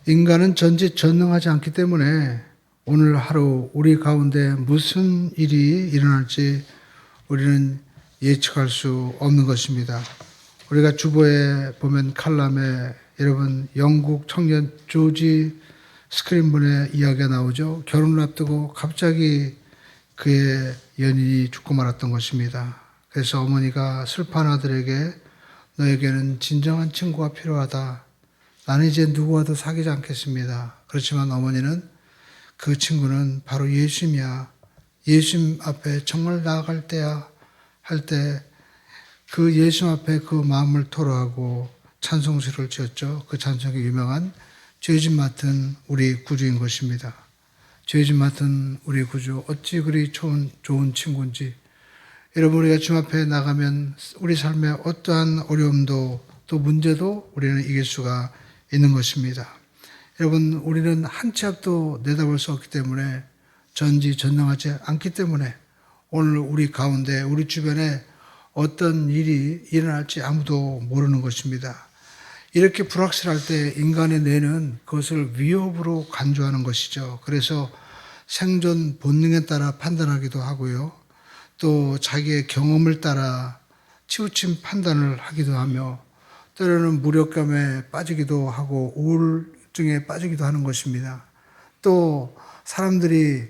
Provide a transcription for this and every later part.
인간은 전지전능하지 않기 때문에 오늘 하루 우리 가운데 무슨 일이 일어날지 우리는 예측할 수 없는 것입니다. 우리가 주보에 보면 칼럼에 여러분 영국 청년 조지 스크린본의 이야기가 나오죠. 결혼을 앞두고 갑자기 그의 연인이 죽고 말았던 것입니다. 그래서 어머니가 슬퍼한 아들에게 너에게는 진정한 친구가 필요하다. 나는 이제 누구와도 사귀지 않겠습니다. 그렇지만 어머니는 그 친구는 바로 예수님이야. 예수님 앞에 정말 나아갈 때야 할 때 그 예수님 앞에 그 마음을 토로하고 찬송시를 지었죠. 그 찬송이 유명한 죄짐 맡은 우리 구주인 것입니다. 죄짐 맡은 우리 구주 어찌 그리 좋은 친구인지. 여러분 우리가 주님 앞에 나가면 우리 삶에 어떠한 어려움도 또 문제도 우리는 이길 수가 있는 것입니다. 여러분 우리는 한 치 앞도 내다볼 수 없기 때문에 전지전능하지 않기 때문에 오늘 우리 가운데 우리 주변에 어떤 일이 일어날지 아무도 모르는 것입니다. 이렇게 불확실할 때 인간의 뇌는 그것을 위협으로 간주하는 것이죠. 그래서 생존 본능에 따라 판단하기도 하고요. 또 자기의 경험을 따라 치우친 판단을 하기도 하며 때로는 무력감에 빠지기도 하고 우울증에 빠지기도 하는 것입니다. 또 사람들이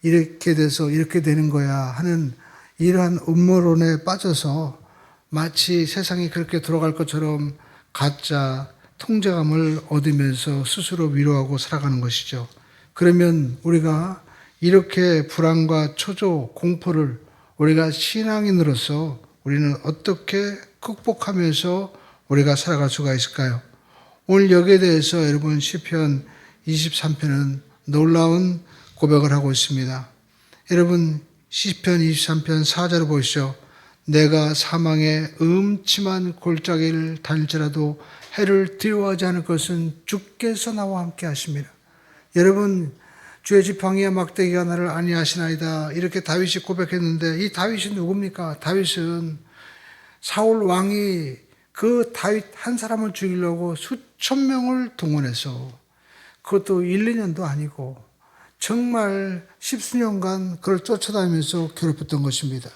이렇게 돼서 이렇게 되는 거야 하는 이러한 음모론에 빠져서 마치 세상이 그렇게 돌아갈 것처럼 가짜 통제감을 얻으면서 스스로 위로하고 살아가는 것이죠. 그러면 우리가 이렇게 불안과 초조, 공포를 우리가 신앙인으로서 우리는 어떻게 극복하면서 우리가 살아갈 수가 있을까요? 오늘 여기에 대해서 여러분 시편 23편은 놀라운 고백을 하고 있습니다. 여러분 시편 23편 4절을 보시죠. 내가 사망의 음침한 골짜기를 다닐지라도 해를 두려워하지 않을 것은 주께서 나와 함께 하십니다. 여러분 주의 지팡이와 막대기가 나를 안위하시나이다 이렇게 다윗이 고백했는데 이 다윗이 누굽니까? 다윗은 사울 왕이 그 다윗 한 사람을 죽이려고 수천 명을 동원해서 그것도 1, 2년도 아니고 정말 십수년간 그를 쫓아다니면서 괴롭혔던 것입니다.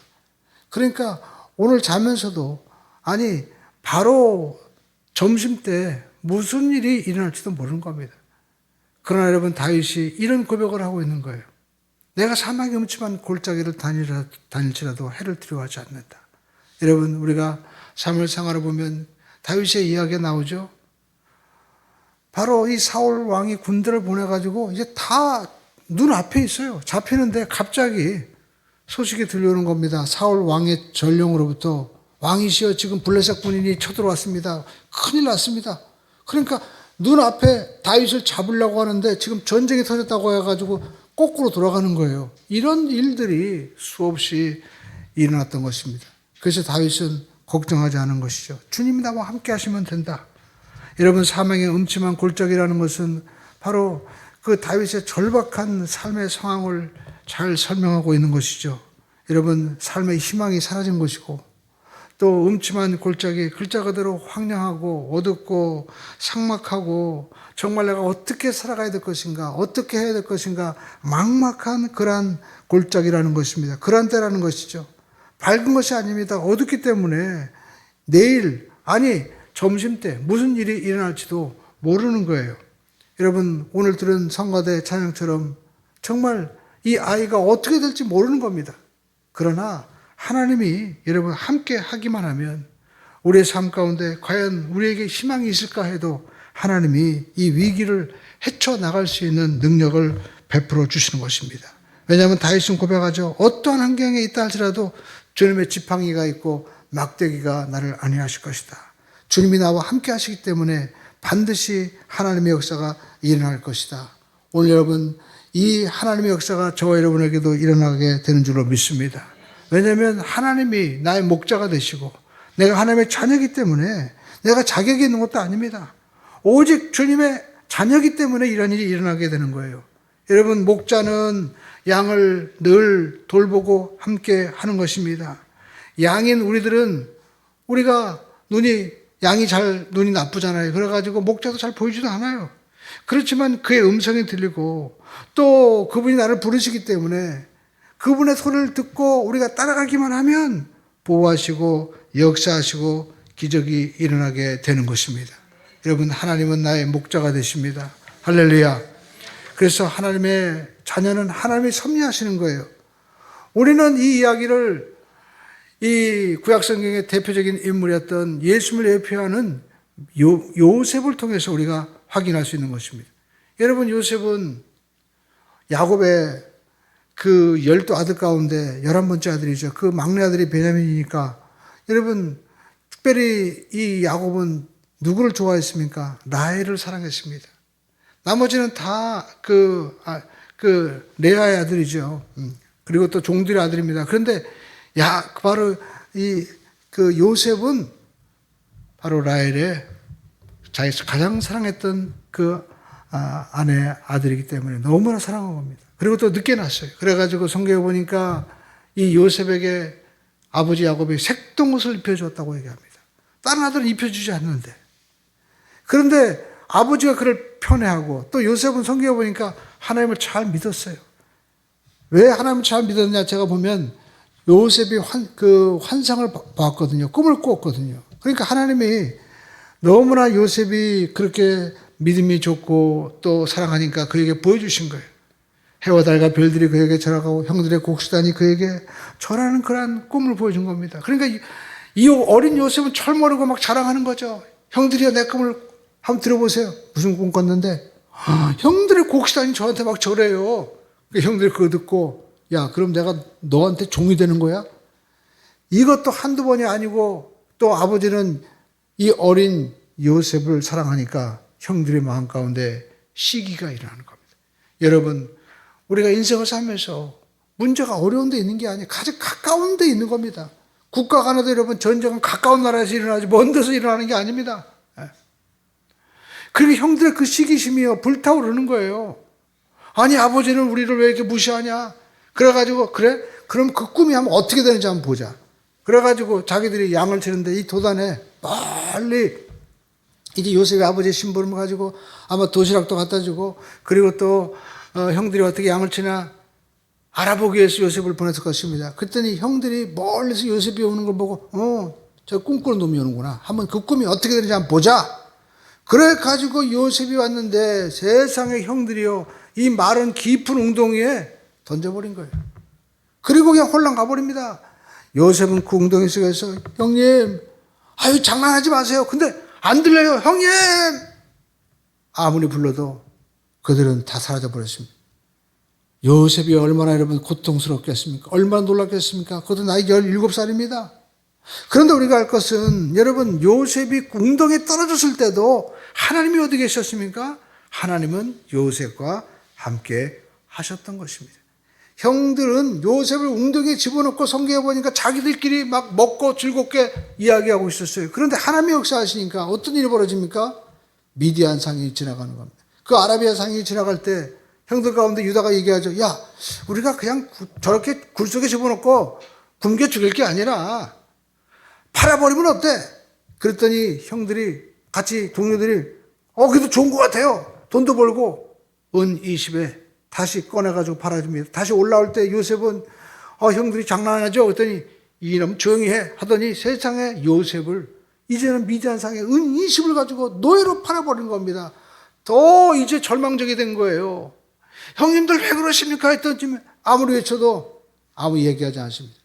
그러니까 오늘 자면서도 아니 바로 점심때 무슨 일이 일어날지도 모르는 겁니다. 그러나 여러분 다윗이 이런 고백을 하고 있는 거예요. 내가 사막의 음침한 골짜기를 다닐지라도 해를 두려워하지 않는다. 여러분 우리가 삶을 생활해 보면 다윗의 이야기가 나오죠. 바로 이 사울 왕이 군대를 보내가지고 이제 다 눈앞에 있어요. 잡히는데 갑자기 소식이 들려오는 겁니다. 사울 왕의 전령으로부터 왕이시여 지금 블레셋 군인이 쳐들어왔습니다. 큰일 났습니다. 그러니까 눈앞에 다윗을 잡으려고 하는데 지금 전쟁이 터졌다고 해가지고 거꾸로 돌아가는 거예요. 이런 일들이 수없이 일어났던 것입니다. 그래서 다윗은 걱정하지 않은 것이죠. 주님이 나와 함께 하시면 된다. 여러분 사망의 음침한 골짜기라는 것은 바로 그 다윗의 절박한 삶의 상황을 잘 설명하고 있는 것이죠. 여러분 삶의 희망이 사라진 것이고 또 음침한 골짜기 글자 그대로 황량하고 어둡고 삭막하고 정말 내가 어떻게 살아가야 될 것인가 어떻게 해야 될 것인가 막막한 그러한 골짜기라는 것입니다. 그러한 때라는 것이죠. 밝은 것이 아닙니다. 어둡기 때문에 내일 아니 점심때 무슨 일이 일어날지도 모르는 거예요. 여러분 오늘 들은 성가대 찬양처럼 정말 이 아이가 어떻게 될지 모르는 겁니다. 그러나 하나님이 여러분 함께 하기만 하면 우리의 삶 가운데 과연 우리에게 희망이 있을까 해도 하나님이 이 위기를 헤쳐나갈 수 있는 능력을 베풀어 주시는 것입니다. 왜냐하면 다윗은 고백하죠. 어떠한 환경에 있다 할지라도 주님의 지팡이가 있고 막대기가 나를 안위하실 것이다. 주님이 나와 함께 하시기 때문에 반드시 하나님의 역사가 일어날 것이다. 오늘 여러분 이 하나님의 역사가 저와 여러분에게도 일어나게 되는 줄로 믿습니다. 왜냐하면 하나님이 나의 목자가 되시고 내가 하나님의 자녀이기 때문에 내가 자격이 있는 것도 아닙니다. 오직 주님의 자녀이기 때문에 이런 일이 일어나게 되는 거예요. 여러분 목자는 양을 늘 돌보고 함께 하는 것입니다. 양인 우리들은 우리가 눈이 나쁘잖아요. 그래가지고 목자도 잘 보이지도 않아요. 그렇지만 그의 음성이 들리고 또 그분이 나를 부르시기 때문에 그분의 소리를 듣고 우리가 따라가기만 하면 보호하시고 역사하시고 기적이 일어나게 되는 것입니다. 여러분, 하나님은 나의 목자가 되십니다. 할렐루야. 그래서 하나님의 자녀는 하나님이 섭리하시는 거예요. 우리는 이 이야기를 이 구약성경의 대표적인 인물이었던 예수님을 대표하는 요셉을 통해서 우리가 확인할 수 있는 것입니다. 여러분, 요셉은 야곱의 그 12아들 가운데 11번째 아들이죠. 그 막내 아들이 베냐민이니까 여러분, 특별히 이 야곱은 누구를 좋아했습니까? 라헬을 사랑했습니다. 나머지는 다 레아의 아들이죠. 그리고 또 종들의 아들입니다. 그런데 바로 요셉은 바로 라헬의 자기가 가장 사랑했던 그 아내의 아들이기 때문에 너무나 사랑한 겁니다. 그리고 또 늦게 났어요. 그래가지고 성경에 보니까 이 요셉에게 아버지 야곱이 색동옷을 입혀주었다고 얘기합니다. 다른 아들은 입혀주지 않는데. 그런데 아버지가 그를 편애하고 또 요셉은 성경에 보니까 하나님을 잘 믿었어요. 왜 하나님을 잘 믿었냐? 제가 보면 요셉이 환상을 봤거든요. 꿈을 꾸었거든요. 그러니까 하나님이 너무나 요셉이 그렇게 믿음이 좋고 또 사랑하니까 그에게 보여주신 거예요. 해와 달과 별들이 그에게 절하고 형들의 곡수단이 그에게 절하는 그러한 꿈을 보여준 겁니다. 그러니까 이 어린 요셉은 철모르고 막 자랑하는 거죠. 형들이여, 내 꿈을 한번 들어보세요. 무슨 꿈 꿨는데 형들의 곡수단이 저한테 막 절해요. 형들이 그거 듣고, 야, 그럼 내가 너한테 종이 되는 거야? 이것도 한두 번이 아니고 또 아버지는 이 어린 요셉을 사랑하니까 형들의 마음 가운데 시기가 일어나는 겁니다. 여러분, 우리가 인생을 살면서 문제가 어려운 데 있는 게 아니에요. 가장 가까운 데 있는 겁니다. 국가 간에도 여러분, 전쟁은 가까운 나라에서 일어나지 먼 데서 일어나는 게 아닙니다. 그리고 형들의 그 시기심이요, 불타오르는 거예요. 아니, 아버지는 우리를 왜 이렇게 무시하냐? 그래가지고, 그래? 그럼 그 꿈이 한번 어떻게 되는지 한번 보자. 그래가지고 자기들이 양을 치는데 이 도단에 빨리 이제 요셉의 아버지의 심부름을 가지고 아마 도시락도 갖다 주고, 그리고 또 형들이 어떻게 양을 치나 알아보기 위해서 요셉을 보냈을 것입니다. 그랬더니 형들이 멀리서 요셉이 오는 걸 보고 저 꿈꾸는 놈이 오는구나. 한번 그 꿈이 어떻게 되는지 한번 보자. 그래 가지고 요셉이 왔는데 세상에 형들이요, 이 마른 깊은 웅덩이에 던져버린 거예요. 그리고 그냥 홀랑 가버립니다. 요셉은 그 웅덩이 속에서 형님, 아유 장난하지 마세요. 근데 안 들려요. 형님! 아무리 불러도 그들은 다 사라져버렸습니다. 요셉이 얼마나 여러분 고통스럽겠습니까? 얼마나 놀랐겠습니까? 그것도 나이 17살입니다. 그런데 우리가 알 것은 여러분, 요셉이 웅덩이에 떨어졌을 때도 하나님이 어디 계셨습니까? 하나님은 요셉과 함께 하셨던 것입니다. 형들은 요셉을 웅덩이에 집어넣고 성경에 보니까 자기들끼리 막 먹고 즐겁게 이야기하고 있었어요. 그런데 하나님이 역사하시니까 어떤 일이 벌어집니까? 미디안 상이 지나가는 겁니다. 그 아라비아 상이 지나갈 때 형들 가운데 유다가 얘기하죠. 야, 우리가 그냥 저렇게 굴 속에 집어넣고 굶겨 죽일 게 아니라 팔아버리면 어때? 그랬더니 형들이 같이 동료들이 그래도 좋은 것 같아요. 돈도 벌고 은 20에 다시 꺼내가지고 팔아줍니다. 다시 올라올 때 요셉은 형들이 장난하죠? 그랬더니 이놈 조용히 해 하더니 세상에 요셉을 이제는 미디안상에 은 20을 가지고 노예로 팔아버린 겁니다. 더 이제 절망적이 된 거예요. 형님들 왜 그러십니까? 했더니 아무리 외쳐도 아무 얘기하지 않습니다.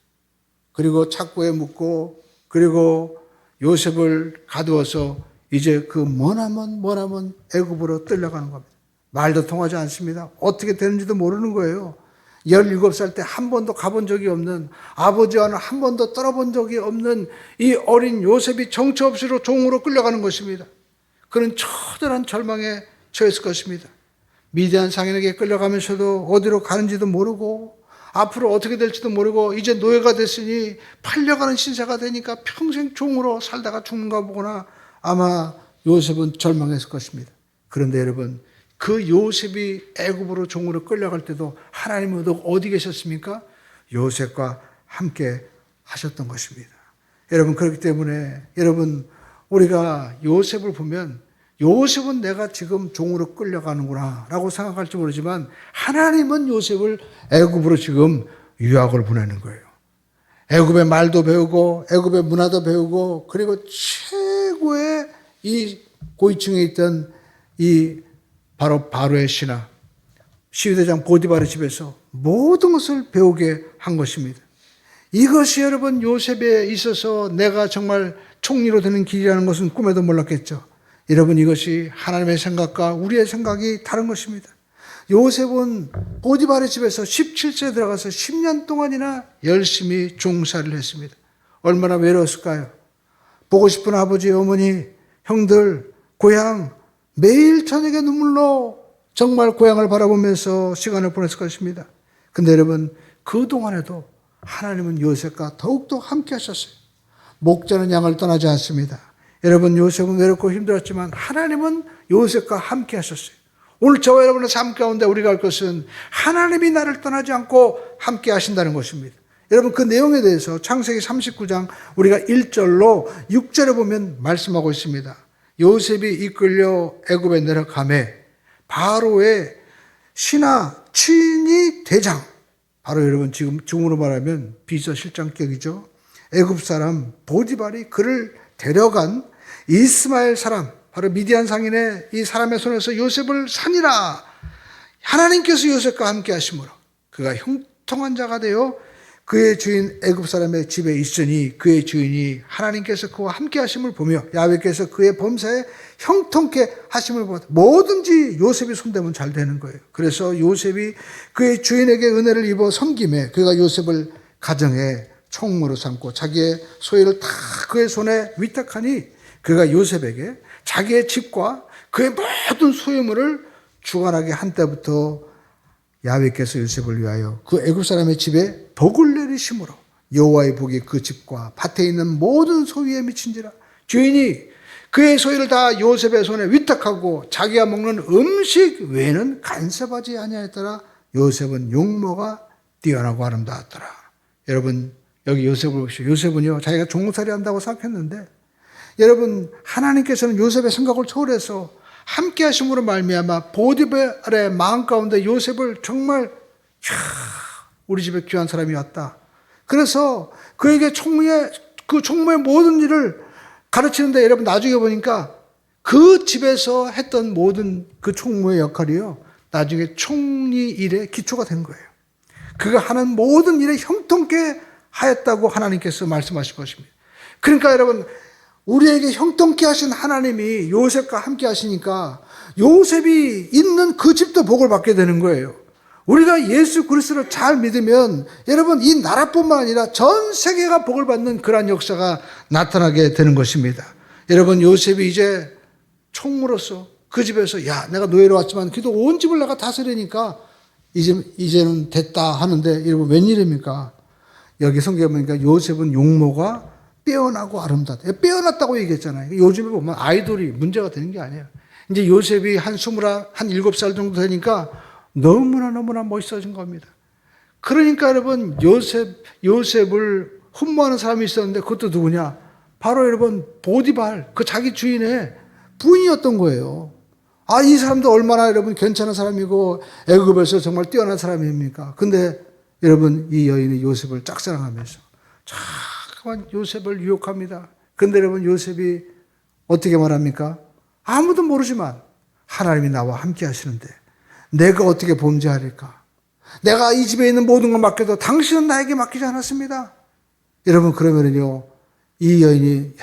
그리고 착고에 묻고 그리고 요셉을 가두어서 이제 그 머나먼 애굽으로 끌려가는 겁니다. 말도 통하지 않습니다. 어떻게 되는지도 모르는 거예요. 17살 때 한 번도 가본 적이 없는, 아버지와는 한 번도 떨어본 적이 없는 이 어린 요셉이 정처 없이로 종으로 끌려가는 것입니다. 그는 처절한 절망에 처했을 것입니다. 미디안 상인에게 끌려가면서도 어디로 가는지도 모르고 앞으로 어떻게 될지도 모르고 이제 노예가 됐으니 팔려가는 신세가 되니까 평생 종으로 살다가 죽는가 보구나. 아마 요셉은 절망했을 것입니다. 그런데 여러분, 그 요셉이 애굽으로 종으로 끌려갈 때도 하나님은 어디 계셨습니까? 요셉과 함께 하셨던 것입니다. 여러분, 그렇기 때문에 여러분, 우리가 요셉을 보면 요셉은 내가 지금 종으로 끌려가는구나 라고 생각할지 모르지만 하나님은 요셉을 애굽으로 지금 유학을 보내는 거예요. 애굽의 말도 배우고 애굽의 문화도 배우고 그리고 최고의 이 고위층에 있던 이 바로 바로의 신하 시위대장 보디바르 집에서 모든 것을 배우게 한 것입니다. 이것이 여러분 요셉에 있어서 내가 정말 총리로 되는 길이라는 것은 꿈에도 몰랐겠죠. 여러분 이것이 하나님의 생각과 우리의 생각이 다른 것입니다. 요셉은 보디바르 집에서 17세에 들어가서 10년 동안이나 열심히 종사를 했습니다. 얼마나 외로웠을까요? 보고 싶은 아버지, 어머니, 형들, 고향 매일 저녁에 눈물로 정말 고향을 바라보면서 시간을 보냈을 것입니다. 근데 여러분 그동안에도 하나님은 요셉과 더욱더 함께 하셨어요. 목자는 양을 떠나지 않습니다. 여러분 요셉은 외롭고 힘들었지만 하나님은 요셉과 함께 하셨어요. 오늘 저와 여러분의 삶 가운데 우리가 할 것은 하나님이 나를 떠나지 않고 함께 하신다는 것입니다. 여러분 그 내용에 대해서 창세기 39장 우리가 1절로 6절에 보면 말씀하고 있습니다. 요셉이 이끌려 애굽에 내려가매 바로의 신하 친위 대장, 바로 여러분 지금으로 말하면 비서실장격이죠. 애굽 사람 보디발이 그를 데려간 이스마엘 사람, 바로 미디안 상인의 이 사람의 손에서 요셉을 산이라. 하나님께서 요셉과 함께 하심으로 그가 형통한 자가 되어 그의 주인 애굽 사람의 집에 있으니 그의 주인이 하나님께서 그와 함께 하심을 보며 야훼께서 그의 범사에 형통케 하심을 보며 뭐든지 요셉이 손대면 잘 되는 거예요. 그래서 요셉이 그의 주인에게 은혜를 입어 섬김에 그가 요셉을 가정에 총무로 삼고 자기의 소유를 다 그의 손에 위탁하니 그가 요셉에게 자기의 집과 그의 모든 소유물을 주관하게 한 때부터 야훼께서 요셉을 위하여 그 애굽 사람의 집에 복을 내리심으로 여호와의 복이 그 집과 밭에 있는 모든 소유에 미친지라. 주인이 그의 소유를 다 요셉의 손에 위탁하고 자기가 먹는 음식 외에는 간섭하지 아니하였더라. 요셉은 용모가 뛰어나고 아름다웠더라. 여러분 여기 요셉을 보십시오. 요셉은요 자기가 종살이 한다고 생각했는데 여러분 하나님께서는 요셉의 생각을 초월해서 함께 하심으로 말미암아 보디발의 마음 가운데 요셉을 정말 우리 집에 귀한 사람이 왔다. 그래서 그에게 그 총무의 모든 일을 가르치는데 여러분 나중에 보니까 그 집에서 했던 모든 그 총무의 역할이요 나중에 총리 일의 기초가 된 거예요. 그가 하는 모든 일에 형통케 하였다고 하나님께서 말씀하신 것입니다. 그러니까 여러분 우리에게 형통케 하신 하나님이 요셉과 함께 하시니까 요셉이 있는 그 집도 복을 받게 되는 거예요. 우리가 예수 그리스도를 잘 믿으면 여러분 이 나라뿐만 아니라 전 세계가 복을 받는 그러한 역사가 나타나게 되는 것입니다. 여러분 요셉이 이제 총무로서 그 집에서 야 내가 노예로 왔지만 그래도 온 집을 내가 다스리니까 이제는 됐다 하는데 여러분 웬일입니까? 여기 성경에 보니까 요셉은 용모가 빼어나고 아름답다. 빼어났다고 얘기했잖아요. 요즘에 보면 아이돌이 문제가 되는 게 아니에요. 이제 요셉이 한 7살 정도 되니까 너무나 멋있어진 겁니다. 그러니까 여러분 요셉을 흠모하는 사람이 있었는데 그것도 누구냐? 바로 여러분 보디발 그 자기 주인의 부인이었던 거예요. 아, 이 사람도 얼마나 여러분 괜찮은 사람이고 애굽에서 정말 뛰어난 사람입니까? 근데 여러분 이 여인이 요셉을 짝사랑하면서 자꾸만 요셉을 유혹합니다. 근데 여러분 요셉이 어떻게 말합니까? 아무도 모르지만 하나님이 나와 함께 하시는데 내가 어떻게 범죄하리까? 내가 이 집에 있는 모든 걸 맡겨도 당신은 나에게 맡기지 않았습니다. 여러분 그러면은요 이 여인이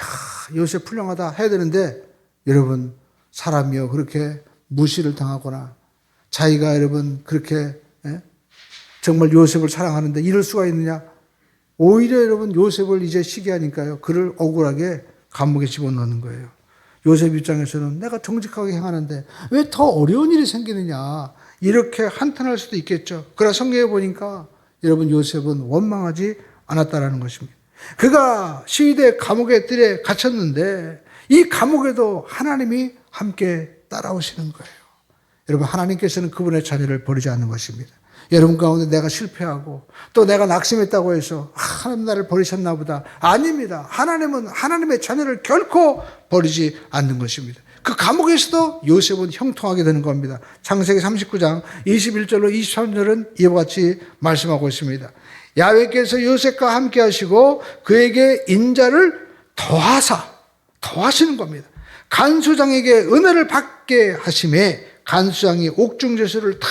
요셉 훌륭하다 해야 되는데 여러분 사람이요 그렇게 무시를 당하거나 자기가 여러분 그렇게 정말 요셉을 사랑하는데 이럴 수가 있느냐? 오히려 여러분 요셉을 이제 시기하니까요 그를 억울하게 감옥에 집어넣는 거예요. 요셉 입장에서는 내가 정직하게 행하는데 왜 더 어려운 일이 생기느냐 이렇게 한탄할 수도 있겠죠. 그러나 성경에 보니까 여러분 요셉은 원망하지 않았다라는 것입니다. 그가 시위대 감옥의 뜰에 갇혔는데 이 감옥에도 하나님이 함께 따라오시는 거예요. 여러분 하나님께서는 그분의 자녀를 버리지 않는 것입니다. 여러분 가운데 내가 실패하고 또 내가 낙심했다고 해서 하나님 나를 버리셨나 보다. 아닙니다. 하나님은 하나님의 자녀를 결코 버리지 않는 것입니다. 그 감옥에서도 요셉은 형통하게 되는 겁니다. 창세기 39장 21절로 23절은 이와 같이 말씀하고 있습니다. 야훼께서 요셉과 함께 하시고 그에게 인자를 더하시는 겁니다. 간수장에게 은혜를 받게 하심에 간수장이 옥중제수를 다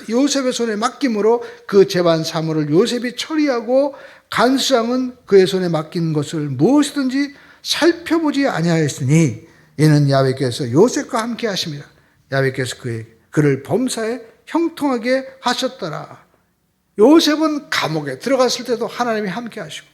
요셉의 손에 맡김으로 그 재반 사물을 요셉이 처리하고 간수장은 그의 손에 맡긴 것을 무엇이든지 살펴보지 아니하였으니 이는 야훼께서 요셉과 함께 하십니다. 야훼께서 그를 범사에 형통하게 하셨더라. 요셉은 감옥에 들어갔을 때도 하나님이 함께 하시고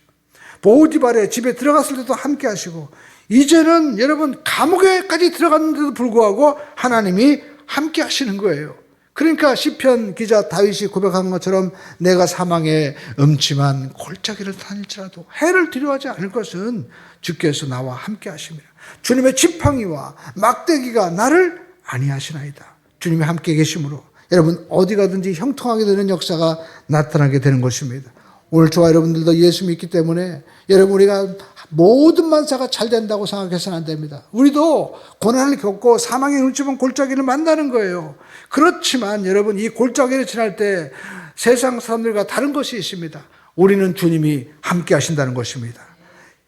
보디발의 집에 들어갔을 때도 함께 하시고 이제는 여러분 감옥에까지 들어갔는데도 불구하고 하나님이 함께 하시는 거예요. 그러니까 시편 기자 다윗이 고백한 것처럼 내가 사망의 음침한 골짜기를 다닐지라도 해를 두려워하지 않을 것은 주께서 나와 함께 하십니다. 주님의 지팡이와 막대기가 나를 안위하시나이다. 주님이 함께 계심으로 여러분 어디 가든지 형통하게 되는 역사가 나타나게 되는 것입니다. 오늘 저와 여러분들도 예수 믿기 때문에 여러분 우리가 모든 만사가 잘 된다고 생각해서는 안 됩니다. 우리도 고난을 겪고 사망의 음침한 골짜기를 만나는 거예요. 그렇지만 여러분 이 골짜기를 지날 때 세상 사람들과 다른 것이 있습니다. 우리는 주님이 함께 하신다는 것입니다.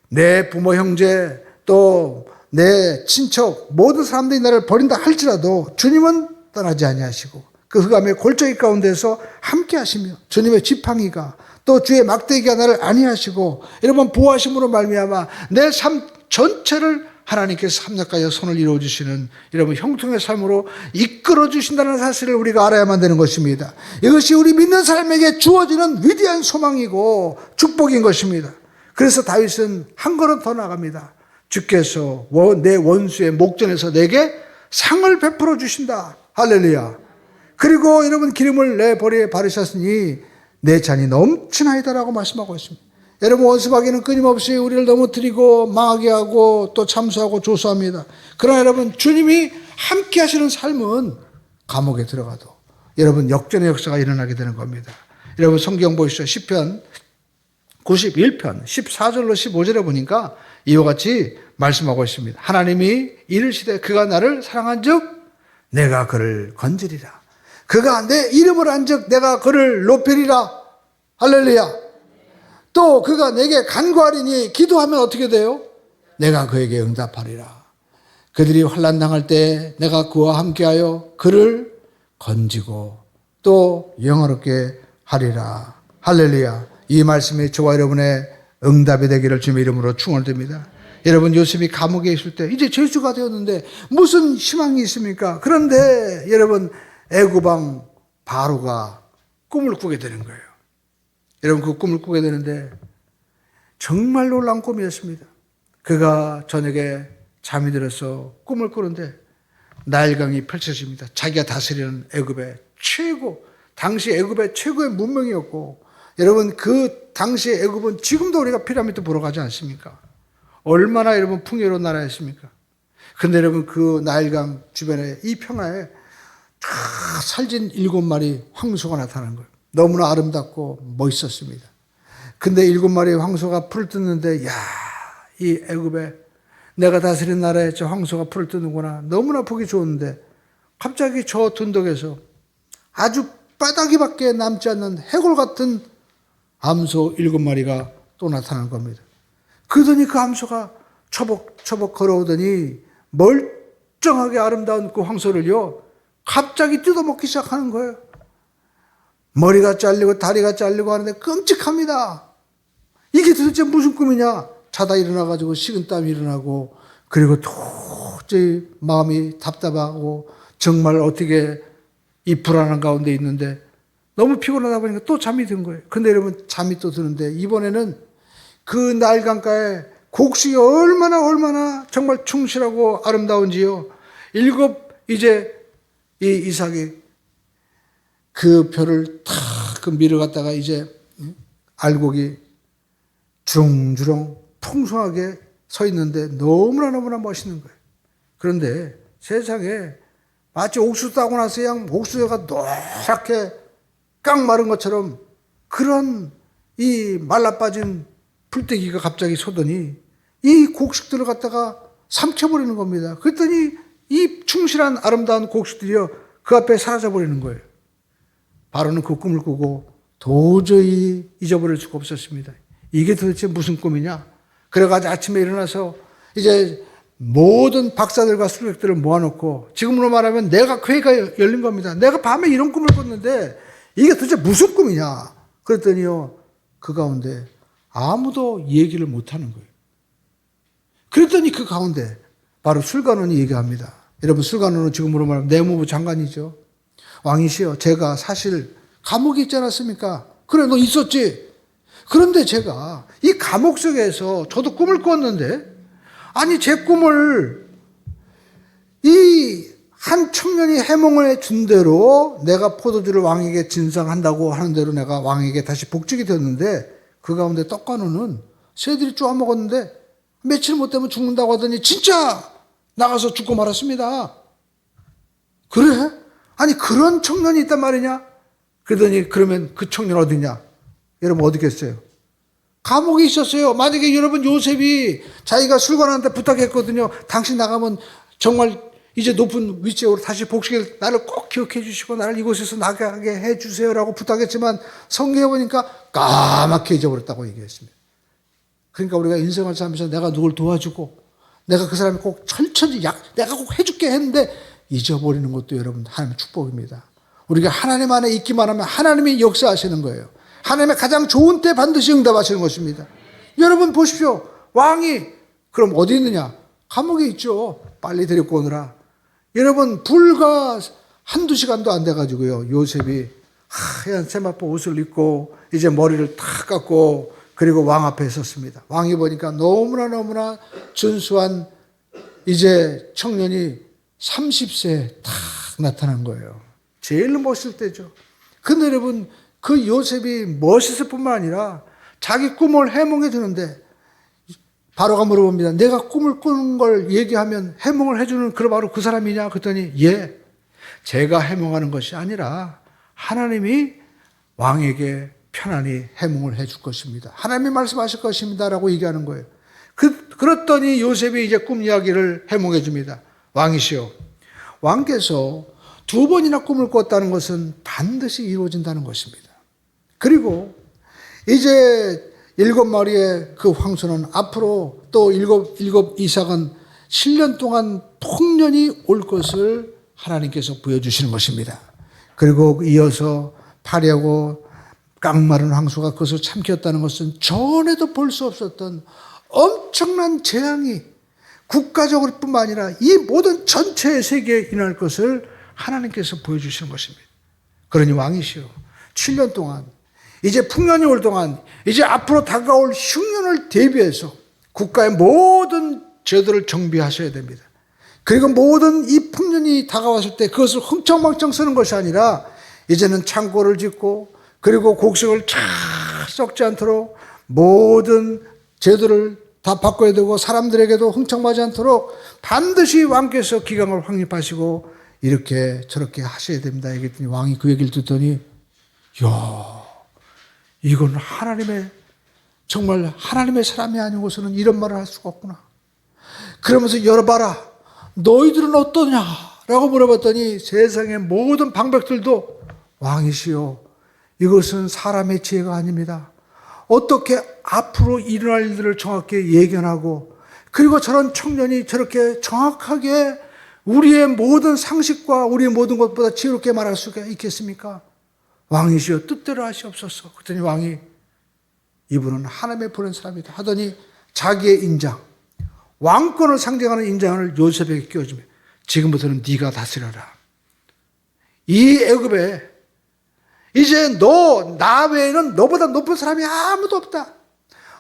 내 부모 형제 또 내 친척 모든 사람들이 나를 버린다 할지라도 주님은 떠나지 아니하시고 그 흑암의 골짜기 가운데서 함께 하시며 주님의 지팡이가 또 주의 막대기가 나를 안위하시고 여러분 보호하심으로 말미암아 내 삶 전체를 하나님께서 삼력하여 손을 이루어주시는 여러분 형통의 삶으로 이끌어주신다는 사실을 우리가 알아야만 되는 것입니다. 이것이 우리 믿는 사람에게 주어지는 위대한 소망이고 축복인 것입니다. 그래서 다윗은 한 걸음 더 나갑니다. 주께서 내 원수의 목전에서 내게 상을 베풀어 주신다. 할렐루야. 그리고 여러분 기름을 내 머리에 바르셨으니 내 잔이 넘치나이다라고 말씀하고 있습니다. 여러분 원수마귀는 끊임없이 우리를 넘어뜨리고 망하게 하고 또 참수하고 조수합니다. 그러나 여러분 주님이 함께 하시는 삶은 감옥에 들어가도 여러분 역전의 역사가 일어나게 되는 겁니다. 여러분 성경 보시죠. 시편 91편 14절로 15절에 보니까 이와 같이 말씀하고 있습니다. 하나님이 이르시되 그가 나를 사랑한즉 내가 그를 건지리라. 그가 내 이름을 한즉 내가 그를 높이리라. 할렐루야. 또 그가 내게 간구하리니 기도하면 어떻게 돼요? 내가 그에게 응답하리라. 그들이 환난 당할 때 내가 그와 함께하여 그를 건지고 또 영화롭게 하리라. 할렐루야. 이 말씀이 저와 여러분의 응답이 되기를 주님의 이름으로 축원드립니다. 여러분 요셉이 감옥에 있을 때 이제 죄수가 되었는데 무슨 희망이 있습니까? 그런데 여러분 애굽왕 바로가 꿈을 꾸게 되는 거예요. 여러분 그 꿈을 꾸게 되는데 정말 놀라운 꿈이었습니다. 그가 저녁에 잠이 들어서 꿈을 꾸는데 나일강이 펼쳐집니다. 자기가 다스리는 애굽의 당시 애굽의 최고의 문명이었고 여러분 그 당시 애굽은 지금도 우리가 피라미드 보러 가지 않습니까? 얼마나 여러분 풍요로운 나라였습니까? 근데 여러분 그 나일강 주변에 이 평야에 다 살진 7마리 황소가 나타난 거예요. 너무나 아름답고 멋있었습니다. 근데 7마리의 황소가 풀을 뜯는데 이 애굽에 내가 다스린 나라에 저 황소가 풀을 뜯는구나. 너무나 보기 좋은데 갑자기 저 둔덕에서 아주 바닥이밖에 남지 않는 해골 같은 암소 7마리가 또 나타난 겁니다. 그러더니 그 암소가 처벅처벅 걸어오더니 멀쩡하게 아름다운 그 황소를요 갑자기 뜯어먹기 시작하는 거예요. 머리가 잘리고 다리가 잘리고 하는데 끔찍합니다. 이게 도대체 무슨 꿈이냐. 자다 일어나가지고 식은땀이 일어나고 그리고 도저히 마음이 답답하고 정말 어떻게 이 불안한 가운데 있는데 너무 피곤하다 보니까 또 잠이 든 거예요. 근데 여러분 잠이 또 드는데 이번에는 그 나일강가에 곡식이 얼마나 정말 충실하고 아름다운지요. 7 이제 이 이삭이 그 벼를 탁 밀어갔다가 이제 알곡이 주렁주렁 풍성하게 서 있는데 너무나 멋있는 거예요. 그런데 세상에 마치 옥수수 따고 나서 그냥 옥수수가 노랗게 깡 마른 것처럼 그런 이 말라빠진 풀떼기가 갑자기 솟더니 이 곡식들을 갖다가 삼켜버리는 겁니다. 그랬더니 이 충실한 아름다운 곡식들이요 그 앞에 사라져버리는 거예요. 바로는 그 꿈을 꾸고 도저히 잊어버릴 수가 없었습니다. 이게 도대체 무슨 꿈이냐? 그래가지고 아침에 일어나서 이제 모든 박사들과 수객들을 모아놓고, 지금으로 말하면 내각회의가 열린 겁니다. 내가 밤에 이런 꿈을 꿨는데 이게 도대체 무슨 꿈이냐? 그랬더니요 그 가운데 아무도 얘기를 못하는 거예요. 그랬더니 그 가운데 바로 술관원이 얘기합니다. 여러분, 술관원은 지금으로 말하면 내무부 장관이죠. 왕이시여, 제가 사실 감옥에 있지 않았습니까? 그래, 너 있었지? 그런데 제가 이 감옥 속에서 저도 꿈을 꿨는데, 아니 제 꿈을 이 한 청년이 해몽을 준 대로 내가 포도주를 왕에게 진상한다고 하는 대로 내가 왕에게 다시 복직이 되었는데, 그 가운데 떡가루는 새들이 쪼아먹었는데 며칠 못 되면 죽는다고 하더니 진짜 나가서 죽고 말았습니다. 그래? 아니 그런 청년이 있단 말이냐? 그러더니 그러면 그 청년 어디냐? 여러분 어디겠어요? 감옥에 있었어요. 만약에 여러분 요셉이 자기가 술관한테 부탁했거든요. 당신 나가면 정말 이제 높은 위치로 다시 복식을 나를 꼭 기억해 주시고 나를 이곳에서 나가게 해 주세요라고 부탁했지만 성경에 보니까 까맣게 잊어버렸다고 얘기했습니다. 그러니까 우리가 인생을 살면서 내가 누굴 도와주고 내가 그 사람이 꼭 철저히 내가 꼭 해줄게 했는데 잊어버리는 것도 여러분 하나님의 축복입니다. 우리가 하나님 안에 있기만 하면 하나님이 역사하시는 거예요. 하나님의 가장 좋은 때 반드시 응답하시는 것입니다. 여러분 보십시오. 왕이 그럼 어디 있느냐? 감옥에 있죠. 빨리 데리고 오느라. 여러분 불과 한두 시간도 안 돼가지고요 요셉이 하얀 세마포 옷을 입고 이제 머리를 탁 깎고 그리고 왕 앞에 섰습니다. 왕이 보니까 너무나 준수한 이제 청년이 30세에 탁 나타난 거예요. 제일 멋있을 때죠. 근데 여러분 그 요셉이 멋있을 뿐만 아니라 자기 꿈을 해몽해 주는데 바로가 물어봅니다. 내가 꿈을 꾸는 걸 얘기하면 해몽을 해주는 그 바로 그 사람이냐? 그랬더니 예, 제가 해몽하는 것이 아니라 하나님이 왕에게 편안히 해몽을 해줄 것입니다. 하나님이 말씀하실 것입니다 라고 얘기하는 거예요. 그랬더니 요셉이 이제 꿈 이야기를 해몽해 줍니다. 왕이시여, 왕께서 2번이나 꿈을 꿨다는 것은 반드시 이루어진다는 것입니다. 그리고 이제 7마리의 그 황소는 앞으로 또 일곱 이삭은 7년 동안 통년이 올 것을 하나님께서 보여주시는 것입니다. 그리고 이어서 파리하고 깡마른 황소가 그것을 참겼다는 것은 전에도 볼 수 없었던 엄청난 재앙이 국가적으로 뿐만 아니라 이 모든 전체의 세계에 일어날 것을 하나님께서 보여주시는 것입니다. 그러니 왕이시여, 7년 동안 이제 풍년이 올 동안 이제 앞으로 다가올 흉년을 대비해서 국가의 모든 제도를 정비하셔야 됩니다. 그리고 모든 이 풍년이 다가왔을 때 그것을 흥청망청 쓰는 것이 아니라 이제는 창고를 짓고 그리고 곡식을 잘 썩지 않도록 모든 제도를 다 바꿔야 되고 사람들에게도 흥청하지 않도록 반드시 왕께서 기강을 확립하시고 이렇게 저렇게 하셔야 됩니다. 얘기했더니 왕이 그 얘기를 듣더니 야, 이건 정말 하나님의 사람이 아니고서는 이런 말을 할 수가 없구나. 그러면서 열어봐라. 너희들은 어떠냐라고 물어봤더니 세상의 모든 방백들도 왕이시여, 이것은 사람의 지혜가 아닙니다. 어떻게 앞으로 일어날 일들을 정확히 예견하고 그리고 저런 청년이 저렇게 정확하게 우리의 모든 상식과 우리의 모든 것보다 지혜롭게 말할 수가 있겠습니까? 왕이시여 뜻대로 하시옵소서. 그랬더니 왕이 이분은 하나님의 보낸 사람이다 하더니 자기의 인장, 왕권을 상징하는 인장을 요셉에게 끼워주며 지금부터는 네가 다스려라. 이 애굽에 이제 나 외에는 너보다 높은 사람이 아무도 없다.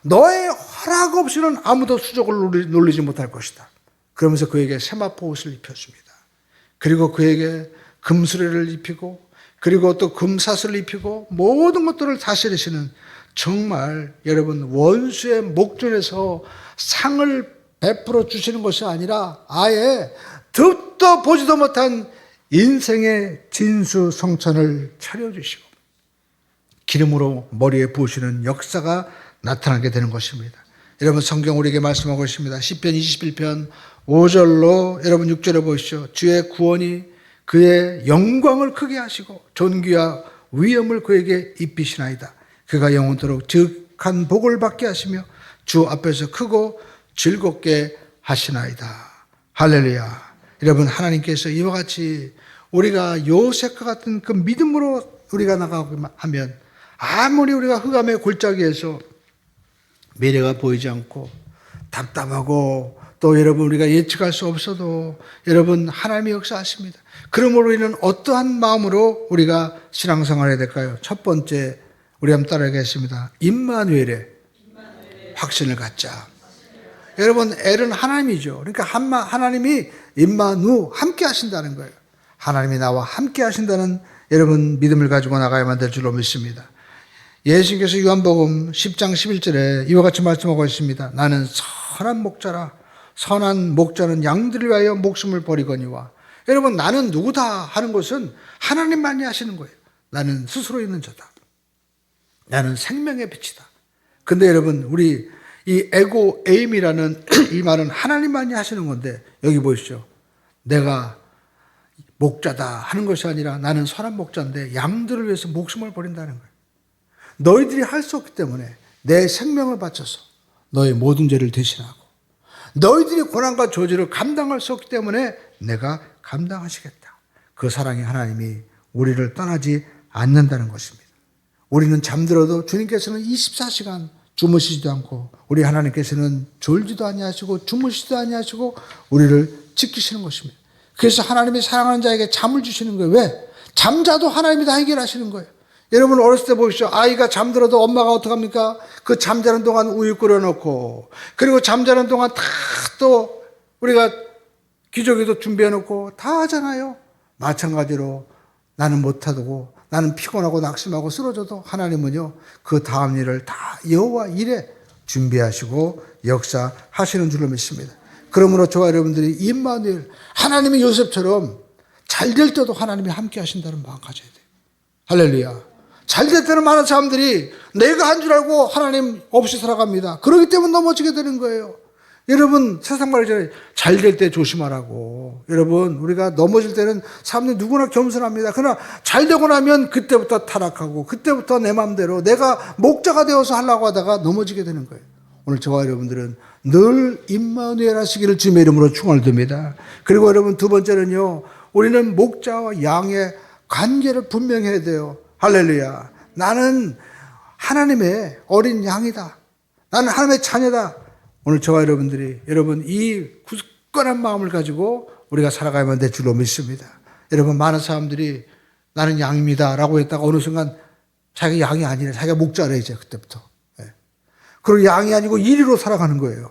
너의 허락 없이는 아무도 수족을 놀리지 못할 것이다. 그러면서 그에게 세마포 옷을 입혀줍니다. 그리고 그에게 금수레를 입히고 그리고 또 금사슬을 입히고 모든 것들을 다스리시는 정말 여러분 원수의 목전에서 상을 베풀어 주시는 것이 아니라 아예 듣도 보지도 못한 인생의 진수성찬을 차려주시고 기름으로 머리에 부으시는 역사가 나타나게 되는 것입니다. 여러분 성경 우리에게 말씀하고 있습니다. 시편 21편 5절로 여러분 6절에 보시죠. 주의 구원이 그의 영광을 크게 하시고 존귀와 위엄을 그에게 입히시나이다. 그가 영원토록 즉한 복을 받게 하시며 주 앞에서 크고 즐겁게 하시나이다. 할렐루야. 여러분, 하나님께서 이와 같이 우리가 요셉과 같은 그 믿음으로 우리가 나가고만 하면 아무리 우리가 흑암의 골짜기에서 미래가 보이지 않고 답답하고 또 여러분 우리가 예측할 수 없어도 여러분 하나님이 역사하십니다. 그러므로 우리는 어떠한 마음으로 우리가 신앙생활을 해야 될까요? 첫 번째 우리 한번 따라하겠습니다. 임마누엘의 확신을 갖자. 여러분 엘은 하나님이죠. 그러니까 하나님이 임마누 함께 하신다는 거예요. 하나님이 나와 함께 하신다는 여러분 믿음을 가지고 나가야만 될 줄로 믿습니다. 예수님께서 요한복음 10장 11절에 이와 같이 말씀하고 있습니다. 나는 선한 목자라. 선한 목자는 양들을 위하여 목숨을 버리거니와. 여러분 나는 누구다 하는 것은 하나님만이 하시는 거예요. 나는 스스로 있는 자다. 나는 생명의 빛이다. 근데 여러분 우리 이 에고 에임이라는 이 말은 하나님만이 하시는 건데 여기 보십시오. 내가 목자다 하는 것이 아니라 나는 선한 목자인데 양들을 위해서 목숨을 버린다는 거예요. 너희들이 할 수 없기 때문에 내 생명을 바쳐서 너의 모든 죄를 대신하고 너희들이 고난과 저주를 감당할 수 없기 때문에 내가 감당하시겠다. 그 사랑의 하나님이 우리를 떠나지 않는다는 것입니다. 우리는 잠들어도 주님께서는 24시간 주무시지도 않고 우리 하나님께서는 졸지도 아니하시고 주무시지도 아니하시고 우리를 지키시는 것입니다. 그래서 하나님이 사랑하는 자에게 잠을 주시는 거예요. 왜? 잠자도 하나님이 다 해결하시는 거예요. 여러분 어렸을 때 보십시오. 아이가 잠들어도 엄마가 어떡합니까? 그 잠자는 동안 우유 끓여놓고 그리고 잠자는 동안 다 또 우리가 기저귀도 준비해놓고 다 하잖아요. 마찬가지로 나는 못하고 나는 피곤하고 낙심하고 쓰러져도 하나님은요 그 다음 일을 다 여호와 일에 준비하시고 역사하시는 줄로 믿습니다. 그러므로 저와 여러분들이 임마누엘 하나님이 요셉처럼 잘 될 때도 하나님이 함께 하신다는 마음 가져야 돼요. 할렐루야. 잘 될 때는 많은 사람들이 내가 한 줄 알고 하나님 없이 살아갑니다. 그렇기 때문에 넘어지게 되는 거예요. 여러분 세상 말이잖아요. 잘 될 때 조심하라고. 여러분 우리가 넘어질 때는 사람들이 누구나 겸손합니다. 그러나 잘 되고 나면 그때부터 타락하고 그때부터 내 마음대로 내가 목자가 되어서 하려고 하다가 넘어지게 되는 거예요. 오늘 저와 여러분들은 늘 임마누엘 하시기를 주님의 이름으로 축원을 드립니다. 그리고 여러분 두 번째는요. 우리는 목자와 양의 관계를 분명히 해야 돼요. 할렐루야. 나는 하나님의 어린 양이다. 나는 하나님의 자녀다. 오늘 저와 여러분들이 여러분 이 굳건한 마음을 가지고 우리가 살아가야만 될 줄로 믿습니다. 여러분 많은 사람들이 나는 양입니다 라고 했다가 어느 순간 자기가 양이 아니라 자기가 목자래 이제 그때부터. 그리고 양이 아니고 이리로 살아가는 거예요.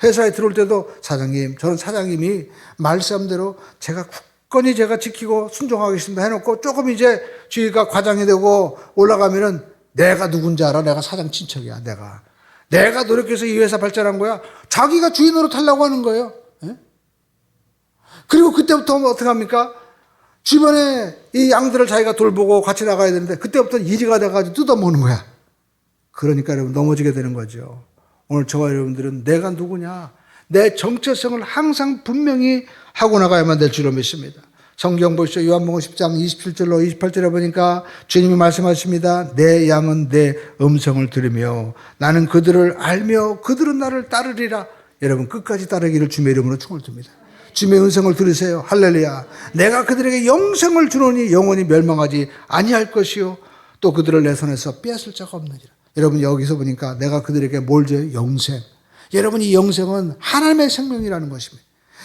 회사에 들어올 때도 사장님, 저는 사장님이 말씀대로 제가 굳건히 제가 지키고 순종하겠습니다 해놓고 조금 이제 주위가 과장이 되고 올라가면은 내가 누군지 알아? 내가 사장 친척이야. 내가 노력해서 이 회사 발전한 거야. 자기가 주인 노릇하려고 하는 거예요. 그리고 그때부터 어떻게 합니까? 주변에 이 양들을 자기가 돌보고 같이 나가야 되는데 그때부터 이리가 돼가지고 뜯어먹는 거야. 그러니까 여러분 넘어지게 되는 거죠. 오늘 저와 여러분들은 내가 누구냐? 내 정체성을 항상 분명히 하고 나가야만 될 줄로 믿습니다. 성경 보시죠. 요한복음 10장 27절로 28절에 보니까 주님이 말씀하십니다. 내 양은 내 음성을 들으며 나는 그들을 알며 그들은 나를 따르리라. 여러분 끝까지 따르기를 주님의 이름으로 축원을 드립니다. 주님의 음성을 들으세요. 할렐루야. 내가 그들에게 영생을 주노니 영원히 멸망하지 아니할 것이요 또 그들을 내 손에서 빼앗을 자가 없느니라. 여러분 여기서 보니까 내가 그들에게 뭘 줘요? 영생. 여러분 이 영생은 하나님의 생명이라는 것입니다.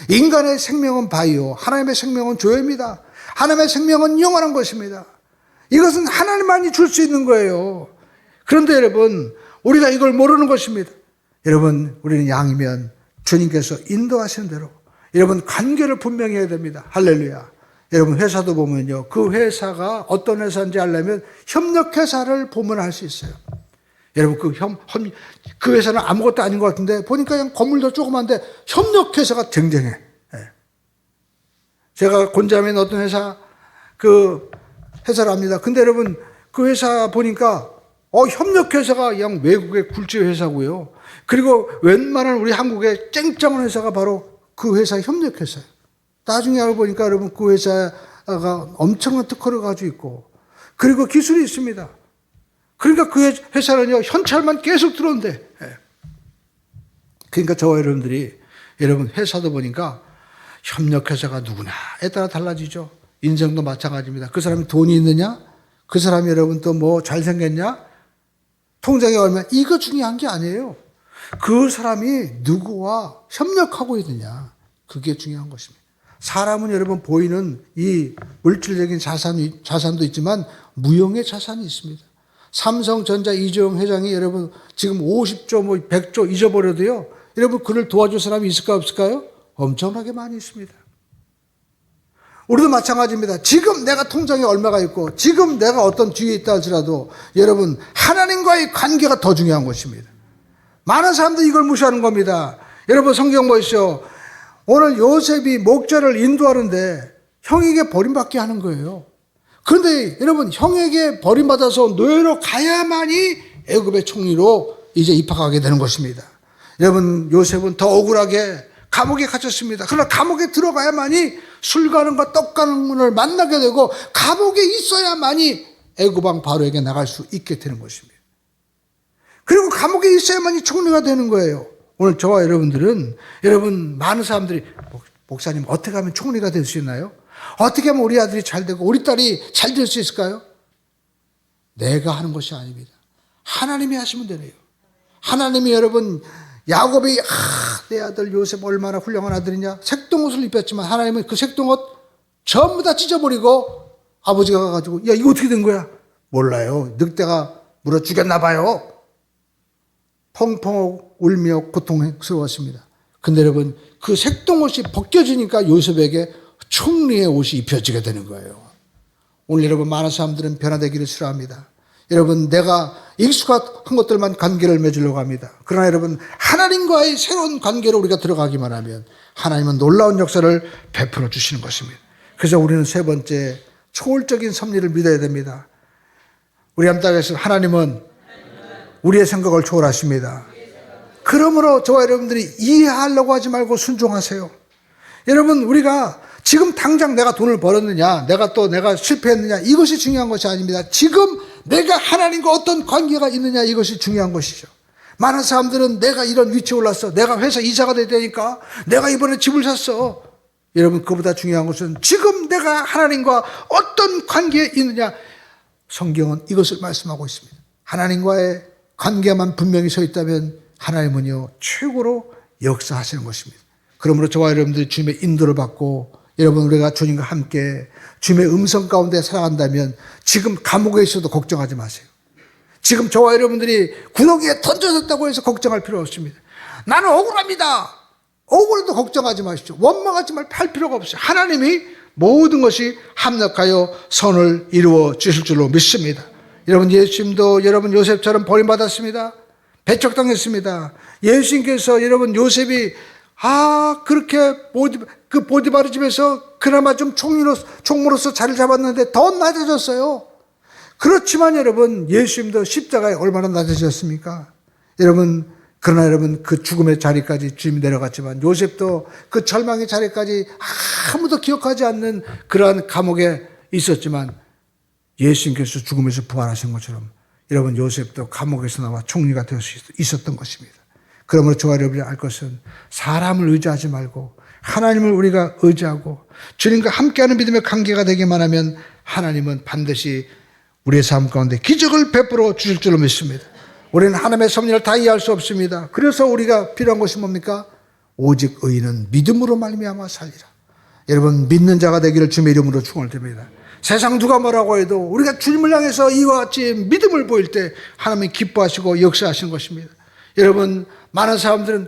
인간의 생명은 바이오, 하나님의 생명은 조회입니다. 하나님의 생명은 영원한 것입니다. 이것은 하나님만이 줄 수 있는 거예요. 그런데 여러분 우리가 이걸 모르는 것입니다. 여러분 우리는 양이면 주님께서 인도하시는 대로 여러분 관계를 분명히 해야 됩니다. 할렐루야. 여러분 회사도 보면요. 그 회사가 어떤 회사인지 알려면 협력회사를 보면 알 수 있어요. 여러분 그 회사는 아무것도 아닌 것 같은데 보니까 그냥 건물도 조그만데 협력회사가 쟁쟁해. 제가 곤자면 어떤 회사 그 회사를 합니다. 근데 여러분 그 회사 보니까 협력회사가 그냥 외국의 굴지 회사고요. 그리고 웬만한 우리 한국의 쨍쨍한 회사가 바로 그 회사에 협력했어요. 나중에 알고 보니까 여러분 그 회사가 엄청난 특허를 가지고 있고 그리고 기술이 있습니다. 그러니까 그 회사는요 현찰만 계속 들어온대. 그러니까 저와 여러분들이 여러분 회사도 보니까 협력회사가 누구냐에 따라 달라지죠. 인생도 마찬가지입니다. 그 사람이 돈이 있느냐? 그 사람이 여러분 또 뭐 잘생겼냐? 통장에 얼마? 이거 중요한 게 아니에요. 그 사람이 누구와 협력하고 있느냐? 그게 중요한 것입니다. 사람은 여러분 보이는 이 물질적인 자산도 있지만 무형의 자산이 있습니다. 삼성전자 이재용 회장이 여러분 지금 50조 뭐 100조 잊어버려도요. 여러분 그를 도와줄 사람이 있을까요 없을까요? 엄청나게 많이 있습니다. 우리도 마찬가지입니다. 지금 내가 통장에 얼마가 있고 지금 내가 어떤 뒤에 있다 할지라도 여러분 하나님과의 관계가 더 중요한 것입니다. 많은 사람들이 이걸 무시하는 겁니다. 여러분 성경 보시죠. 오늘 요셉이 목자를 인도하는데 형에게 버림받게 하는 거예요. 그런데 여러분 형에게 버림받아서 노예로 가야만이 애굽의 총리로 이제 입학하게 되는 것입니다. 여러분 요셉은 더 억울하게 감옥에 갇혔습니다. 그러나 감옥에 들어가야만이 술 가는 것, 떡 가는 분을 만나게 되고 감옥에 있어야만이 애굽왕 바로에게 나갈 수 있게 되는 것입니다. 그리고 감옥에 있어야만이 총리가 되는 거예요. 오늘 저와 여러분들은 여러분 많은 사람들이 목사님 어떻게 하면 총리가 될 수 있나요? 어떻게 하면 우리 아들이 잘 되고 우리 딸이 잘 될 수 있을까요? 내가 하는 것이 아닙니다. 하나님이 하시면 되네요. 하나님이 여러분 야곱이 내 아들 요셉 얼마나 훌륭한 아들이냐 색동옷을 입혔지만 하나님은 그 색동옷 전부 다 찢어버리고 아버지가 가가지고 야 이거 어떻게 된 거야? 몰라요. 늑대가 물어 죽였나 봐요. 펑펑 울며 고통스러웠습니다. 근데 여러분 그 색동옷이 벗겨지니까 요셉에게 총리의 옷이 입혀지게 되는 거예요. 오늘 여러분 많은 사람들은 변화되기를 싫어합니다. 여러분 내가 익숙한 것들만 관계를 맺으려고 합니다. 그러나 여러분 하나님과의 새로운 관계로 우리가 들어가기만 하면 하나님은 놀라운 역사를 베풀어 주시는 것입니다. 그래서 우리는 세 번째 초월적인 섭리를 믿어야 됩니다. 우리 한번 따라해서 하나님은 우리의 생각을 초월하십니다. 그러므로 저와 여러분들이 이해하려고 하지 말고 순종하세요. 여러분 우리가 지금 당장 내가 돈을 벌었느냐 내가 실패했느냐 이것이 중요한 것이 아닙니다. 지금 내가 하나님과 어떤 관계가 있느냐 이것이 중요한 것이죠. 많은 사람들은 내가 이런 위치에 올랐어. 내가 회사 이사가 되니까 내가 이번에 집을 샀어. 여러분 그보다 중요한 것은 지금 내가 하나님과 어떤 관계에 있느냐. 성경은 이것을 말씀하고 있습니다. 하나님과의 관계만 분명히 서 있다면 하나님은요 최고로 역사하시는 것입니다. 그러므로 저와 여러분들이 주님의 인도를 받고 여러분 우리가 주님과 함께 주님의 음성 가운데 살아간다면 지금 감옥에 있어도 걱정하지 마세요. 지금 저와 여러분들이 구덩이에 던져졌다고 해서 걱정할 필요 없습니다. 나는 억울합니다. 억울해도 걱정하지 마십시오. 원망하지 말고 할 필요가 없어요. 하나님이 모든 것이 합력하여 선을 이루어 주실 줄로 믿습니다. 여러분 예수님도 여러분 요셉처럼 버림받았습니다. 배척당했습니다. 예수님께서 여러분 요셉이 그렇게 그 보디바르 집에서 그나마 좀 총무로서 자리를 잡았는데 더 낮아졌어요. 그렇지만 여러분 예수님도 십자가에 얼마나 낮아졌습니까? 여러분 그러나 여러분 그 죽음의 자리까지 주님이 내려갔지만 요셉도 그 절망의 자리까지 아무도 기억하지 않는 그러한 감옥에 있었지만 예수님께서 죽음에서 부활하신 것처럼 여러분 요셉도 감옥에서 나와 총리가 되어 있었던 것입니다. 그러므로 저와 여러분이 알 것은 사람을 의지하지 말고 하나님을 우리가 의지하고 주님과 함께하는 믿음의 관계가 되기만 하면 하나님은 반드시 우리의 삶 가운데 기적을 베풀어 주실 줄로 믿습니다. 우리는 하나님의 섭리를 다 이해할 수 없습니다. 그래서 우리가 필요한 것이 뭡니까? 오직 의인은 믿음으로 말미암아 살리라. 여러분 믿는 자가 되기를 주님의 이름으로 축원드립니다. 세상 누가 뭐라고 해도 우리가 주님을 향해서 이와 같이 믿음을 보일 때 하나님이 기뻐하시고 역사하시는 것입니다. 여러분 많은 사람들은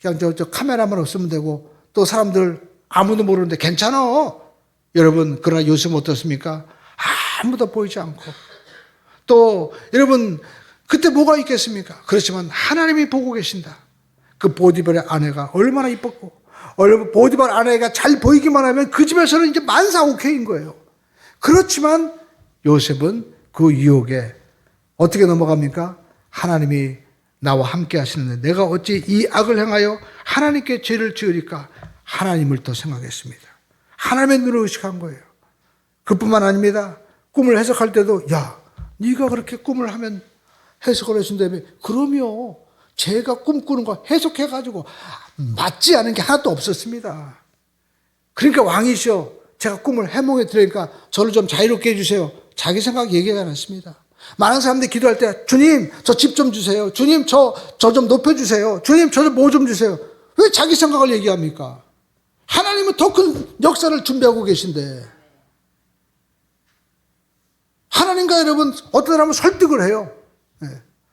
그냥 저 카메라만 없으면 되고 또 사람들 아무도 모르는데 괜찮아. 여러분 그러나 요셉은 어떻습니까? 아무도 보이지 않고 또 여러분 그때 뭐가 있겠습니까? 그렇지만 하나님이 보고 계신다. 그 보디발의 아내가 얼마나 이뻤고 보디발 아내가 잘 보이기만 하면 그 집에서는 이제 만사오케인 거예요. 그렇지만 요셉은 그 유혹에 어떻게 넘어갑니까? 하나님이 나와 함께 하시는데 내가 어찌 이 악을 행하여 하나님께 죄를 지으리까? 하나님을 더 생각했습니다. 하나님의 눈을 의식한 거예요. 그뿐만 아닙니다. 꿈을 해석할 때도 야, 네가 그렇게 꿈을 하면 해석을 해준다며. 그럼요. 제가 꿈꾸는 거 해석해가지고 맞지 않은 게 하나도 없었습니다. 그러니까 왕이시여, 제가 꿈을 해몽해 드리니까 저를 좀 자유롭게 해주세요. 자기 생각 얘기하지 않았습니다. 많은 사람들이 기도할 때 주님 저 집 좀 주세요. 주님 저 좀 높여주세요. 주님 저 좀 뭐 좀 주세요. 왜 자기 생각을 얘기합니까? 하나님은 더 큰 역사를 준비하고 계신데, 하나님과 여러분 어떤 사람은 설득을 해요.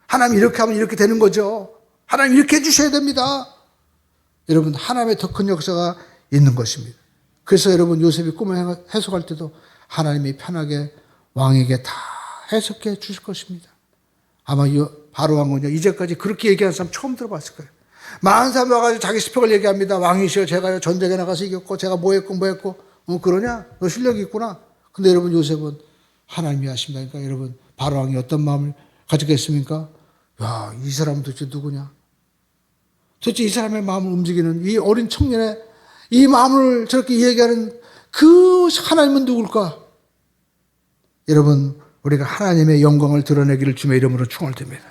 하나님 이렇게 하면 이렇게 되는 거죠. 하나님 이렇게 해주셔야 됩니다. 여러분 하나님의 더 큰 역사가 있는 것입니다. 그래서 여러분 요셉이 꿈을 해석할 때도 하나님이 편하게 왕에게 다 해석해 주실 것입니다. 아마 바로 왕은요, 이제까지 그렇게 얘기하는 사람 처음 들어봤을 거예요. 많은 사람이 와가지고 자기 스펙을 얘기합니다. 왕이시여, 제가요 전쟁에 나가서 이겼고 제가 뭐 했고 그러냐? 너 실력이 있구나. 근데 여러분 요셉은 하나님이 하십니다. 그러니까 여러분 바로 왕이 어떤 마음을 가졌겠습니까? 야, 이 사람은 도대체 누구냐? 도대체 이 사람의 마음을 움직이는 이 어린 청년의 이 마음을 저렇게 얘기하는 그 하나님은 누굴까? 여러분 우리가 하나님의 영광을 드러내기를 주의 이름으로 축원드립니다.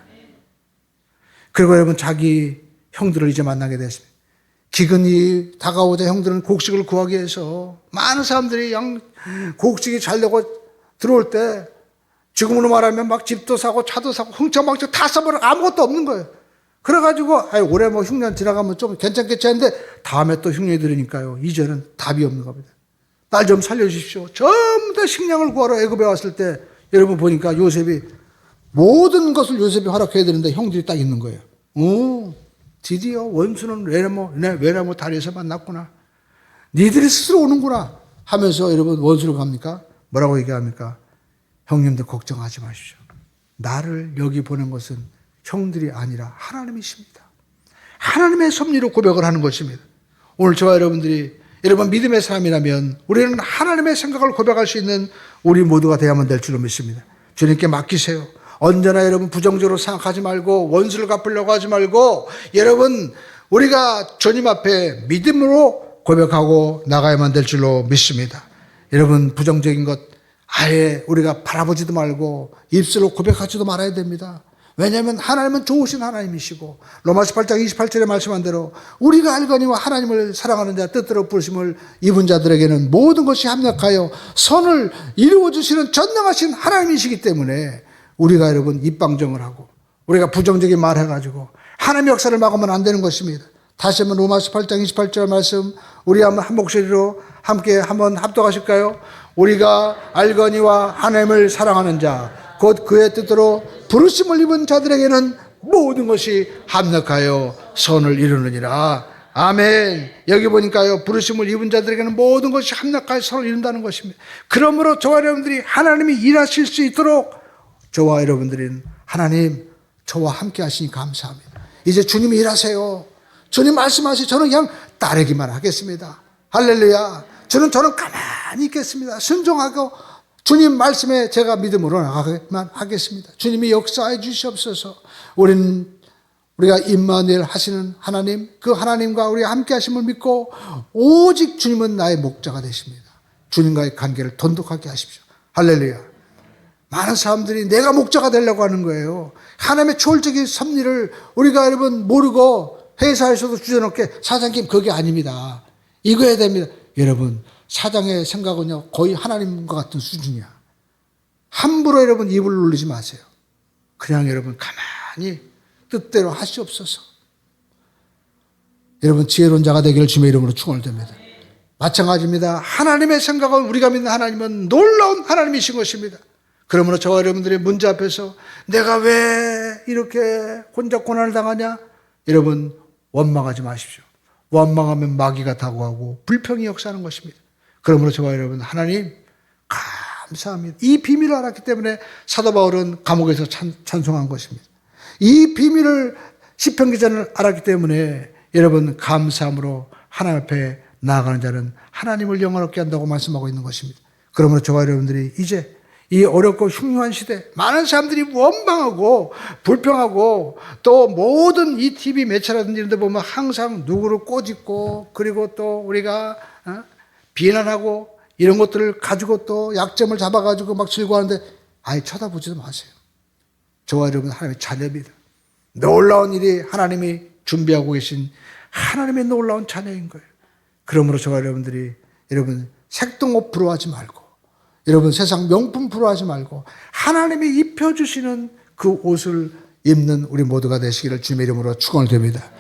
그리고 여러분 자기 형들을 이제 만나게 됐습니다. 기근이 다가오자 형들은 곡식을 구하기 위해서 많은 사람들이 곡식이 잘 되고 들어올 때 지금으로 말하면 막 집도 사고 차도 사고 흥청망청 다 써버려. 아무것도 없는 거예요. 그래가지고 올해 뭐 흉년 지나가면 좀 괜찮겠지 했는데 다음에 또 흉년이 들으니까요, 이제는 답이 없는 겁니다. 날 좀 살려주십시오. 전부 다 식량을 구하러 애굽에 왔을 때 여러분 보니까 요셉이 모든 것을 요셉이 허락해야 되는데 형들이 딱 있는 거예요. 드디어 원수는 외나무 다리에서 만났구나. 니들이 스스로 오는구나 하면서 여러분 원수를 갑니까? 뭐라고 얘기합니까? 형님들 걱정하지 마십시오. 나를 여기 보낸 것은 형들이 아니라 하나님이십니다. 하나님의 섭리로 고백을 하는 것입니다. 오늘 저와 여러분들이 여러분 믿음의 사람이라면 우리는 하나님의 생각을 고백할 수 있는 우리 모두가 되어야만 될 줄로 믿습니다. 주님께 맡기세요. 언제나 여러분 부정적으로 생각하지 말고 원수를 갚으려고 하지 말고 여러분 우리가 주님 앞에 믿음으로 고백하고 나가야만 될 줄로 믿습니다. 여러분 부정적인 것 아예 우리가 바라보지도 말고 입술로 고백하지도 말아야 됩니다. 왜냐하면 하나님은 좋으신 하나님이시고 로마서 8장 28절에 말씀한 대로 우리가 알거니와 하나님을 사랑하는 자 뜻대로 부르심을 입은 자들에게는 모든 것이 합력하여 선을 이루어주시는 전능하신 하나님이시기 때문에 우리가 여러분 입방정을 하고 우리가 부정적인 말 해가지고 하나님의 역사를 막으면 안 되는 것입니다. 다시 한번 로마서 8장 28절 말씀 우리 한번 한 목소리로 함께 한번 합독하실까요? 우리가 알거니와 하나님을 사랑하는 자 곧 그의 뜻대로 부르심을 입은 자들에게는 모든 것이 합력하여 선을 이루느니라. 아멘. 여기 보니까요, 부르심을 입은 자들에게는 모든 것이 합력하여 선을 이룬다는 것입니다. 그러므로 저와 여러분들이 하나님이 일하실 수 있도록 저와 여러분들은 하나님 저와 함께 하시니 감사합니다. 이제 주님이 일하세요. 주님 말씀하시 저는 그냥 따르기만 하겠습니다. 할렐루야. 저는 가만히 있겠습니다. 순종하고 주님 말씀에 제가 믿음으로 나가기만 하겠습니다. 주님이 역사해 주시옵소서. 우리가 임마누엘 하시는 하나님, 그 하나님과 우리가 함께 하심을 믿고 오직 주님은 나의 목자가 되십니다. 주님과의 관계를 돈독하게 하십시오. 할렐루야. 많은 사람들이 내가 목자가 되려고 하는 거예요. 하나님의 초월적인 섭리를 우리가 여러분 모르고 회사에서도 주저넘게 사장님 그게 아닙니다. 이거 해야 됩니다. 여러분 사장의 생각은요 거의 하나님과 같은 수준이야. 함부로 여러분 입을 놀리지 마세요. 그냥 여러분 가만히 뜻대로 하시옵소서. 여러분 지혜로운 자가 되기를 주님의 이름으로 축원드립니다. 마찬가지입니다. 하나님의 생각은 우리가 믿는 하나님은 놀라운 하나님이신 것입니다. 그러므로 저와 여러분들의 문제 앞에서 내가 왜 이렇게 혼자 고난을 당하냐? 여러분 원망하지 마십시오. 원망하면 마귀가 다가오고 불평이 역사하는 것입니다. 그러므로 저와 여러분 하나님 감사합니다. 이 비밀을 알았기 때문에 사도 바울은 감옥에서 찬송한 것입니다. 이 비밀을 시편 기자는 알았기 때문에 여러분 감사함으로 하나님 앞에 나아가는 자는 하나님을 영원롭게 한다고 말씀하고 있는 것입니다. 그러므로 저와 여러분들이 이제 이 어렵고 흉흉한 시대, 많은 사람들이 원망하고 불평하고 또 모든 이 TV 매체라든지 이런 데 보면 항상 누구를 꼬집고 그리고 또 우리가 비난하고 이런 것들을 가지고 또 약점을 잡아가지고 막 즐거워하는데 아예 쳐다보지도 마세요. 저와 여러분 하나님의 자녀입니다. 놀라운 일이 하나님이 준비하고 계신 하나님의 놀라운 자녀인 거예요. 그러므로 저와 여러분들이 여러분 색동옷 부러워하지 말고 여러분 세상 명품 부러워하지 말고 하나님이 입혀주시는 그 옷을 입는 우리 모두가 되시기를 주님의 이름으로 축원을 드립니다.